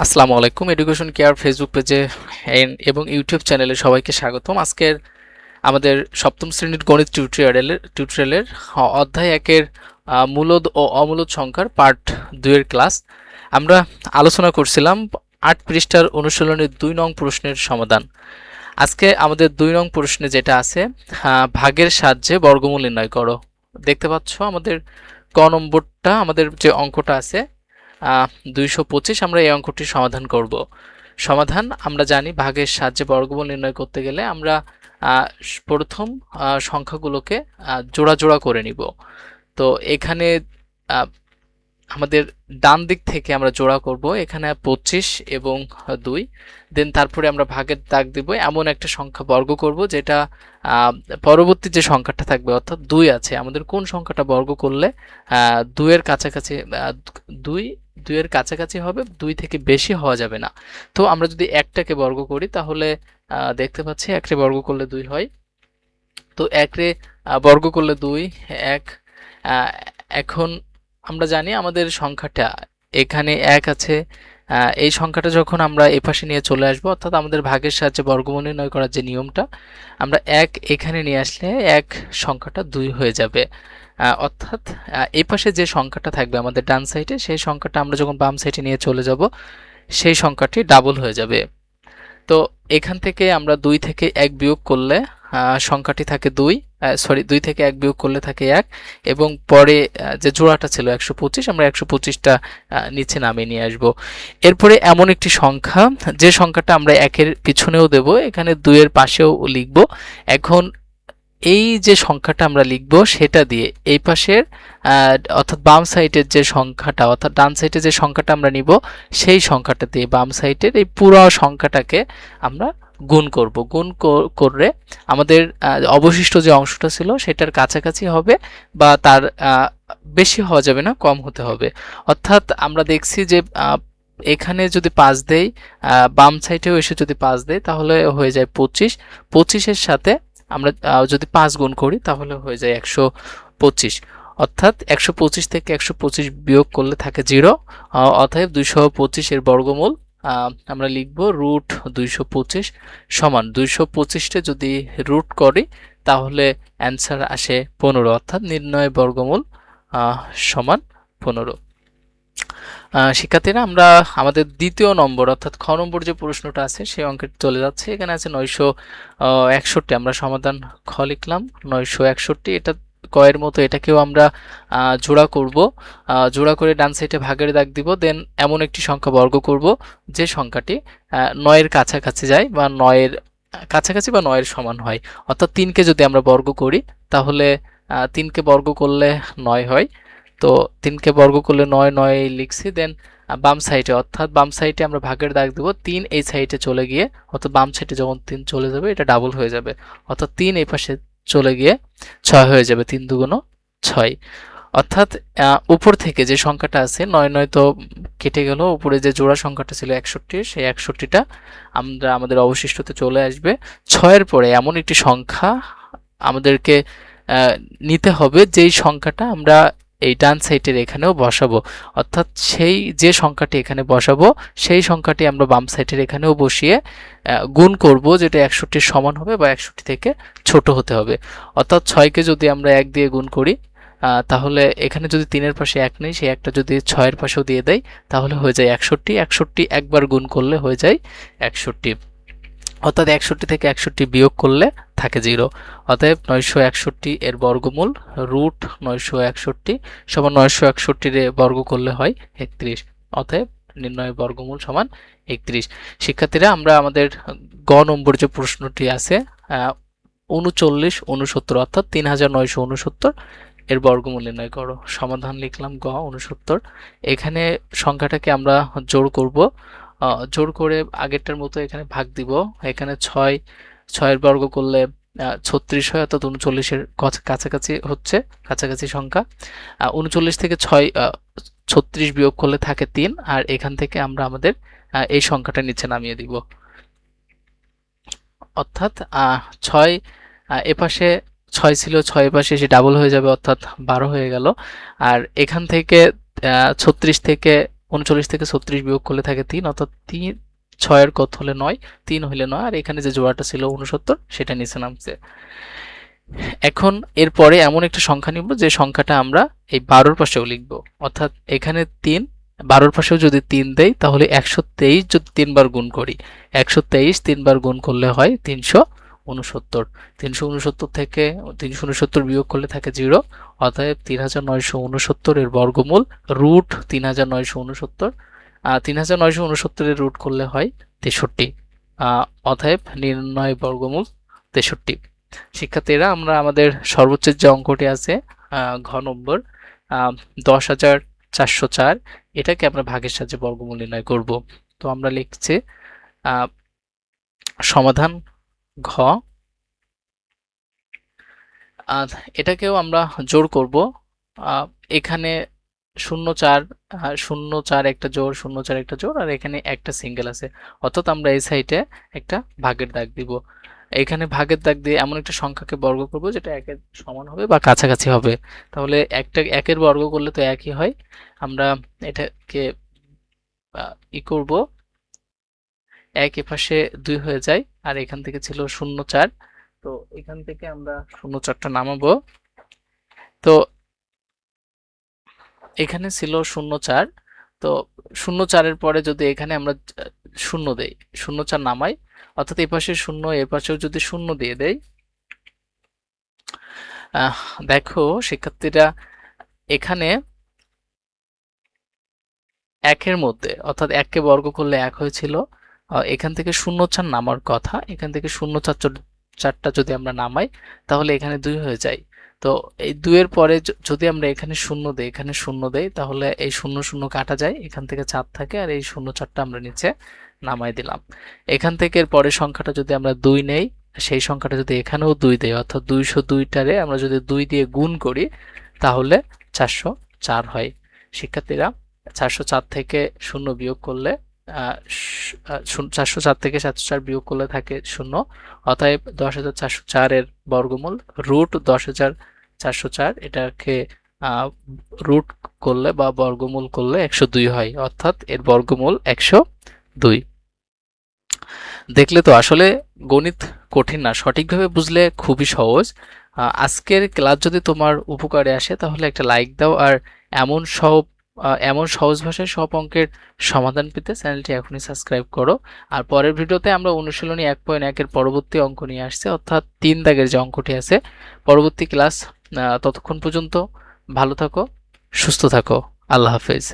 আসসালামু আলাইকুম। Education care Facebook পেজে এবং ইউটিউব চ্যানেলে সবাইকে স্বাগতম। আজকের আমাদের সপ্তম শ্রেণীর গণিত টিউটোরিয়ালের অধ্যায় 1-এর মূলদ ও অমূলদ সংখ্যার পার্ট 2-এর ক্লাস। আমরা আলোচনা করছিলাম 8 পৃষ্ঠার অনুশীলনের 2 নং প্রশ্নের সমাধান। আজকে আমাদের 2 নং প্রশ্নে যেটা আছে, ভাগের সাহায্যে বর্গমূল নির্ণয় করো। দেখতে পাচ্ছ আমাদের ক নম্বরটা, আমাদের যে অঙ্কটা আছে 225, আমরা এই অঙ্কটির সমাধান করব। সমাধান আমরা জানি, ভাগের সাহায্যে বর্গমূল নির্ণয় করতে গেলে আমরা প্রথম সংখ্যাগুলোকে জোড়া জোড়া করে নিব। তো এখানে আমাদের ডান দিক থেকে আমরা জোড়া করব, এখানে 25 এবং 2, দেন তারপরে আমরা ভাগের দাগ দিব, এমন একটা সংখ্যা বর্গ করব যেটা পরবর্তী যে সংখ্যাটা থাকবে অর্থাৎ 2 আছে, আমাদের কোন সংখ্যাটা বর্গ করলে 2 এর কাছাকাছি 2 2 এর কাছাকাছি হবে, 2 থেকে বেশি হওয়া যাবে না। তো আমরা যদি একটাকে বর্গ করি তাহলে দেখতে পাচ্ছি একরে বর্গ করলে 2 হয়। তো একরে বর্গ করলে 2 1। এখন আমরা জানি আমাদের সংখ্যাটা এখানে 1 আছে। এই সংখ্যাটা যখন আমরা এপাশে নিয়ে চলে আসব, অর্থাৎ আমাদের ভাগের সাহায্যে বর্গমূল নির্ণয় করার যে নিয়মটা, আমরা 1 এখানে নিয়ে আসলে 1 সংখ্যাটা 2 হয়ে যাবে। অর্থাৎ এই পাশে যে সংখ্যাটা থাকবে আমাদের ডান সাইডে, সেই সংখ্যাটা আমরা যখন বাম সাইডে নিয়ে চলে যাব, সেই সংখ্যাটি ডাবল হয়ে যাবে। তো এখান থেকে আমরা 2 থেকে 1 বিয়োগ করলে সংখ্যাটি থাকে 2, 2 থেকে 1 বিয়োগ করলে থাকে 1, এবং পরে যে জোড়াটা ছিল 125, আমরা 125টা নিচে নামিয়ে নিয়ে আসব। এরপরে এমন একটি সংখ্যা, যে সংখ্যাটা আমরা 1-এর পিছনেও দেব, এখানে 2 এর পাশেও লিখব। এখন এই যে সংখ্যাটা আমরা লিখব সেটা দিয়ে এই পাশের অর্থাৎ বাম সাইডের যে সংখ্যাটা, অর্থাৎ ডান সাইডে যে সংখ্যাটা আমরা নিব, সেই সংখ্যাটা দিয়ে বাম সাইডের এই পুরো সংখ্যাটাকে আমরা গুণ করব। গুণ করে আমাদের অবশিষ্ট যে অংশটা ছিল সেটার কাছাকাছি হবে, বা তার বেশি হওয়া যাবে না, কম হতে হবে। অর্থাৎ আমরা দেখছি যে এখানে যদি 5 দেই, বাম সাইডেও এসে যদি 5 দেই, তাহলে হয়ে যায় 25। 25-এর সাথে আমরা যদি 5 গুণ করি তাহলে হয়ে যায় 125। অর্থাৎ 125 থেকে 125 বিয়োগ করলে থাকে 0। অতএব 225 এর বর্গমূল আমরা লিখব √225 সমান 225টা যদি রুট করি তাহলে অ্যান্সার আসে 15, অর্থাৎ নির্ণয় বর্গমূল সমান 15। শিক্ষার্থীরা, আমরা আমাদের দ্বিতীয় নম্বর অর্থাৎ খ নম্বর যে প্রশ্নটা আছে সেই অঙ্কে চলে যাচ্ছে। এখানে আছে 961, আমরা সমাধান খ লিখলাম 961। এটা ক এর মতো এটাকেও আমরা জোড়া করব। জোড়া করে ডান সাইডে ভাগের দাগ দিব, দেন এমন একটি সংখ্যা বর্গ করব যে সংখ্যাটি 9 এর কাছাকাছি যায়, বা 9 এর কাছাকাছি বা 9 এর সমান হয়। অর্থাৎ 3কে যদি আমরা বর্গ করি তাহলে 3কে বর্গ করলে 9 হয়। তো 3কে বর্গ করলে 9, 9 লিখছি। দেন বাম সাইডে, অর্থাৎ বাম সাইডে আমরা ভাগের দাগ দেব, 3 এই সাইডে চলে গিয়ে, অর্থাৎ বাম সাইডে যখন 3 চলে যাবে এটা ডাবল হয়ে যাবে, অর্থাৎ 3 এই পাশে চলে গিয়ে 6 হয়ে যাবে, 3 দুগুণ 6। অর্থাৎ উপর থেকে যে সংখ্যাটা আছে 9, 9 তো কেটে গেল, উপরে যে জোড়া সংখ্যাটা ছিল 61, সেই 61টা আমরা আমাদের অবশিষ্টতে চলে আসবে। 6-এর পরে এমন একটি সংখ্যা আমাদেরকে নিতে হবে যেই সংখ্যাটা আমরা এই ডান সাইডের এখানেও বসাবো, অর্থাৎ সেই যে সংখ্যাটি এখানে বসাবো সেই সংখ্যাটি আমরা বাম সাইডের এখানেও বসিয়ে গুণ করব, যেটা 61-র সমান হবে বা 61 থেকে ছোট হতে হবে। অর্থাৎ 6কে যদি আমরা 1 দিয়ে গুণ করি, তাহলে এখানে যদি 3-এর পাশে 1 নেই, সেই একটা যদি 6-এর পাশেও দিয়ে দেয় তাহলে হয়ে যায় 61। 61 একবার গুণ করলে হয়ে যায় 61, অর্থাৎ 61 থেকে 61 বিয়োগ করলে থাকে 0। অতএব 961 এর বর্গমূল √961 সমান 961 এর বর্গ করলে হয় 31। অতএব নির্ণয় বর্গমূল সমান 31। শিক্ষার্থীরা, আমরা আমাদের গ নম্বর যে প্রশ্নটি আছে 39, 69, অর্থাৎ 3969 এর বর্গমূল নির্ণয় করো। সমাধান লিখলাম গ 69। এখানে সংখ্যাটাকে আমরা জোড় করব, জোড় করে আগেরটার মতো এখানে ভাগ দিব। এখানে 6 এর বর্গ করলে 36 হয়, অর্থাৎ 39-এর কাছাকাছি হচ্ছে, কাছাকাছি সংখ্যা। 39 থেকে 36 বিয়োগ করলে থাকে 3, আর এখান থেকে আমরা আমাদের এই সংখ্যাটা নিচে নামিয়ে দিব। অর্থাৎ 6 এপাশে 6 ছিল, 6 এপাশে এসে ডাবল হয়ে যাবে, অর্থাৎ 12 হয়ে গেল। আর এখান থেকে 36 থেকে 39 থেকে 36 বিয়োগ করলে থাকে 3, অর্থাৎ 6 কত হলে 9, 3 হলে 9, আর এখানে যে জোড়াটা ছিল 69 সেটা নিচে নামছে। এখন এরপরে এমন একটা সংখ্যা নিব যে সংখ্যাটা আমরা এই 12-র পাশেও লিখব, অর্থাৎ এখানে 3, 12-র পাশেও যদি 3 দেই তাহলে 123 যদি 3 বার গুণ করি, 123 3 বার গুণ করলে হয় 369। 369 থেকে 369 বিয়োগ করলে থাকে 0, অতএব 3969 এর বর্গমূল রুট 3969। 3969 এর রুট করলে হয় 63, অতএব নির্ণয় বর্গমূল 63। শিক্ষার্থীরা, আমরা আমাদের সর্বোচ্চ যে অঙ্কটি আছে ঘ নম্বর 10,404, এটাকে আমরা ভাগের সাহায্যে বর্গমূল নির্ণয় করব। তো আমরা লিখছি সমাধান ঘ। এটাকেও আমরা জোর করব। এখানে 0,4 0,4 একটা জোর, 0,4 একটা জোর, আর এখানে একটা সিঙ্গেল আছে, অর্থাৎ আমরা এই সাইডে একটা ভাগের দাগ দিব। এখানে ভাগের দাগ দিয়ে এমন একটা সংখ্যাকে বর্গ করব যেটা একের সমান হবে বা কাছাকাছি হবে। তাহলে একটা একের বর্গ করলে তো একই হয়, আমরা এটাকে করব, এক এপাশে 2 হয়ে যায়, আর এখান থেকে ছিল 0,4, তো এখান থেকে আমরা 0,4টা নামাবো। তো এখানে ছিল 0,4, তো 0,4-এর পরে যদি এখানে আমরা 0 দেই, 0,4 নামাই, অর্থাৎ এই পাশে 0, এ পাশেও যদি 0 দিয়ে দেই, দেখো শিক্ষার্থীরা, এখানে একের মধ্যে, অর্থাৎ 1কে বর্গ করলে 1 হয়েছিল, এখান থেকে 0,4 নামার কথা, এখান থেকে 0,4টা যদি আমরা নামাই তাহলে এখানে 2 হয়ে যায়। তো এই 2 এর পরে যদি আমরা এখানে 0 দেই, এখানে 0 দেই, তাহলে এই 0 0 কাটা যায়, এখান থেকে 4 থাকে, আর এই 0,4টা আমরা নিচে নামাই দিলাম। এখান থেকে এর পরের সংখ্যাটা যদি আমরা 2 নেই, সেই সংখ্যাটা যদি এখানেও 2 দেই, অর্থাৎ 202টারে আমরা যদি 2 দিয়ে গুণ করি তাহলে 404 হয়। শিক্ষার্থীরা, 404 থেকে 0 বিয়োগ করলে 404 থেকে 704 বিয়োগ করলে থাকে 0, অতএব 10,404 এর বর্গমূল রুট 10,404, এটাকে রুট করলে বা বর্গমূল করলে 102 হয়, অর্থাৎ এর বর্গমূল 102। দেখলে তো আসলে গণিত কঠিন না, সঠিকভাবে বুঝলে খুবই সহজ। আজকের ক্লাস যদি তোমার উপকারে আসে তাহলে একটা লাইক দাও, আর এমন সহজ ভাষায় সব অঙ্কের সমাধান পেতে চ্যানেলটি এখনই সাবস্ক্রাইব করো। আর পরের ভিডিওতে আমরা অনুশীলনী 1.1 এর পরবর্তী অঙ্ক নিয়ে আসছি, অর্থাৎ 3 দাগের যে অঙ্কটি আছে। পরবর্তী ক্লাস, ততক্ষণ পর্যন্ত ভালো থাকো, সুস্থ থাকো, আল্লাহ হাফেজ।